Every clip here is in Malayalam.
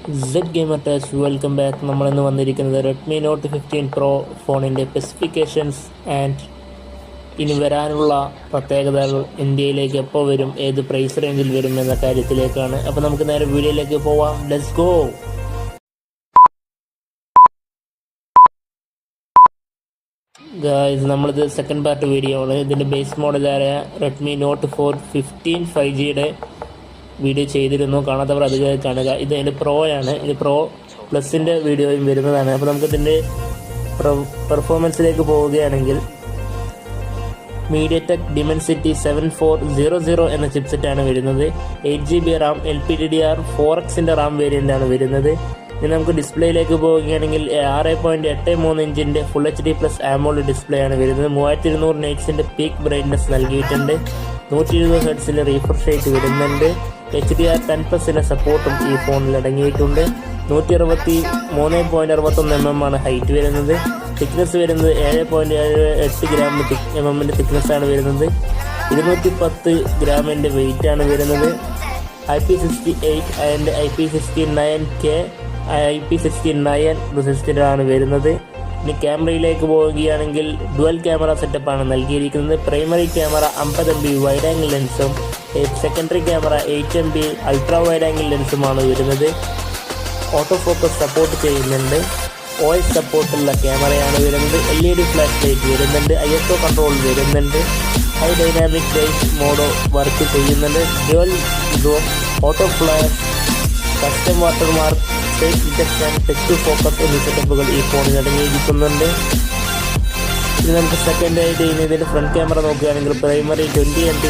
Z gamer test welcome back. നമ്മളിന്ന് വന്നിരിക്കുന്നത് റെഡ്മി നോട്ട് 15 പ്രോ ഫോണിൻ്റെ സ്പെസിഫിക്കേഷൻസ് ആൻഡ് ഇനി വരാനുള്ള പ്രത്യേകതകൾ, ഇന്ത്യയിലേക്ക് എപ്പോൾ വരും, ഏത് പ്രൈസ് റേഞ്ചിൽ വരും എന്ന കാര്യത്തിലേക്കാണ്. അപ്പോൾ നമുക്ക് നേരെ വീഡിയോയിലേക്ക് പോവാം. Let's go. ഗായ്സ്, നമ്മളിത് സെക്കൻഡ് പാർട്ട് വീഡിയോ ആണ്. ഇതിൻ്റെ ബേസ് മോഡലായ റെഡ്മി നോട്ട് 15 5Gയുടെ വീഡിയോ ചെയ്തിരുന്നു. കാണാത്തവർ അത് കാണുക. ഇത് അതിൻ്റെ പ്രോ ആണ്. ഇത് പ്രോ പ്ലസിൻ്റെ വീഡിയോയും വരുന്നതാണ്. അപ്പോൾ നമുക്കിതിൻ്റെ പെർഫോമൻസിലേക്ക് പോവുകയാണെങ്കിൽ മീഡിയടെക് ഡിമെൻസിറ്റി 7400 എന്ന ചിപ്സെറ്റാണ് വരുന്നത്. 8GB റാം, LPDDR4Xൻ്റെ റാം വേരിയൻ്റാണ് വരുന്നത്. ഇനി നമുക്ക് ഡിസ്പ്ലേയിലേക്ക് പോവുകയാണെങ്കിൽ 6.83 ഇഞ്ചിൻ്റെ full HD plus AMOLED display ആണ് വരുന്നത്. 3200 നൈറ്റ്സിൻ്റെ പീക്ക് ബ്രൈറ്റ്നസ് നൽകിയിട്ടുണ്ട്. 120 ഹെർട്സിൽ റീഫ്രഷ് റേറ്റ് വരുന്നുണ്ട്. HDR10+ൻ്റെ സപ്പോർട്ടും ഈ ഫോണിൽ അടങ്ങിയിട്ടുണ്ട്. 163.61 mm ആണ് ഹൈറ്റ് വരുന്നത്. തിക്നെസ് വരുന്നത് 7.78 ഗ്രാം mm തിക്നെസ്സാണ് വരുന്നത്. 210 ഗ്രാമിൻ്റെ വെയിറ്റ് ആണ് വരുന്നത്. IP68 and IP69K IP69 resistant ആണ് വരുന്നത്. ഇനി ക്യാമറയിലേക്ക് പോവുകയാണെങ്കിൽ ഡുവൽ ക്യാമറ സെറ്റപ്പാണ് നൽകിയിരിക്കുന്നത്. Primary camera 50 MP wide angle ലെൻസും secondary camera 8 MP ultra wide angle ലെൻസുമാണ് വരുന്നത്. ഓട്ടോ ഫോക്കസ് സപ്പോർട്ട് ചെയ്യുന്നുണ്ട്. OS സപ്പോർട്ടുള്ള ക്യാമറയാണ് വരുന്നത്. LED ഫ്ലാഷ് ലൈറ്റ് വരുന്നുണ്ട്. ISO കൺട്രോൾ വരുന്നുണ്ട്. High dynamic range mode work ചെയ്യുന്നുണ്ട്. Dual auto flash, custom watermark, face detection, touch to focus എന്നീ സെറ്റപ്പുകൾ ഈ ഫോണിൽ അടങ്ങിയിരിക്കുന്നുണ്ട്. ഇനി നമുക്ക് സെക്കൻഡ് ആയിട്ട് ഇതിൻ്റെ ഫ്രണ്ട് ക്യാമറ നോക്കുകയാണെങ്കിൽ പ്രൈമറി 20 MP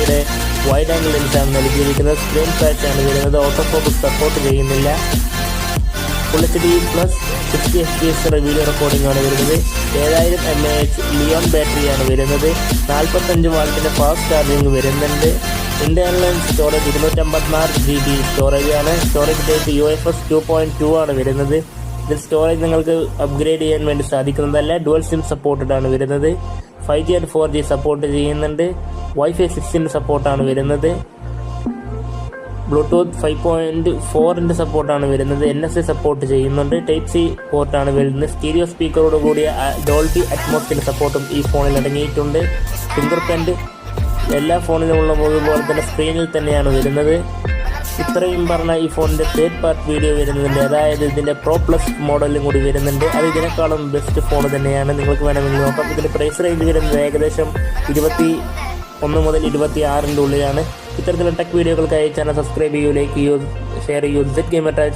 വൈഡ് ആംഗിൾ ലെൻസാണ് നൽകിയിരിക്കുന്നത്. സ്ക്രീൻ ഫ്ലാഷ് ആണ് വരുന്നത്. ഓട്ടോ ഫോക്കസ് സപ്പോർട്ട് ചെയ്യുന്നില്ല. Full HD plus 60 FPS video recording ആണ് വരുന്നത്. 7000 mAh ലിയോൺ ബാറ്ററിയാണ് വരുന്നത്. 45 വാട്ടിൻ്റെ ഫാസ്റ്റ് ചാർജിങ് വരുന്നുണ്ട്. ഇന്റർണൽ സ്റ്റോറേജ് 254 GB സ്റ്റോറേജ് ആണ്. സ്റ്റോറേജ് ടൈപ്പ് UFS 2.2 ആണ് വരുന്നത്. ഇതിൽ സ്റ്റോറേജ് നിങ്ങൾക്ക് അപ്ഗ്രേഡ് ചെയ്യാൻ വേണ്ടി സാധിക്കുന്നതല്ല. ഡുവൽ സിം സപ്പോർട്ടഡ് ആണ് വരുന്നത്. 5G ആൻഡ് 4G സപ്പോർട്ട് ചെയ്യുന്നുണ്ട്. Wi-Fi 6ൻ്റെ സപ്പോർട്ടാണ് വരുന്നത്. ബ്ലൂടൂത്ത് 5.4ൻ്റെ സപ്പോർട്ടാണ് വരുന്നത്. NFC സപ്പോർട്ട് ചെയ്യുന്നുണ്ട്. Type-C പോർട്ടാണ് വരുന്നത്. സ്റ്റീരിയോ സ്പീക്കറോട് കൂടിയ ഡോൾബി അറ്റ്മോസിൻ്റെ സപ്പോർട്ടും ഈ ഫോണിൽ അടങ്ങിയിട്ടുണ്ട്. ഫിംഗർ പ്രിൻറ്റ് എല്ലാ ഫോണിലും ഉള്ള പോലെ തന്നെ സ്ക്രീനിൽ തന്നെയാണ് വരുന്നത്. ഇത്രയും പറഞ്ഞ ഈ ഫോണിൻ്റെ തേർഡ് പാർട്ട് വീഡിയോ വരുന്നുണ്ട്. അതായത് ഇതിൻ്റെ പ്രോ പ്ലസ് മോഡലും കൂടി വരുന്നുണ്ട്. അത് ഇതിനേക്കാളും ബെസ്റ്റ് ഫോൺ തന്നെയാണ്. നിങ്ങൾക്ക് വേണമെങ്കിൽ നോക്കാം. ഇതിൻ്റെ പ്രൈസ് റേഞ്ച് വരുന്നത് ഏകദേശം 21 മുതൽ 26ൻ്റെ ഉള്ളിലാണ്. ഇത്തരത്തിലുള്ള ടെക് വീഡിയോകൾക്കായി ചാനൽ സബ്സ്ക്രൈബ് ചെയ്യൂ, ലൈക്ക് ചെയ്യൂ, ഷെയർ ചെയ്യൂ. Z gamer test.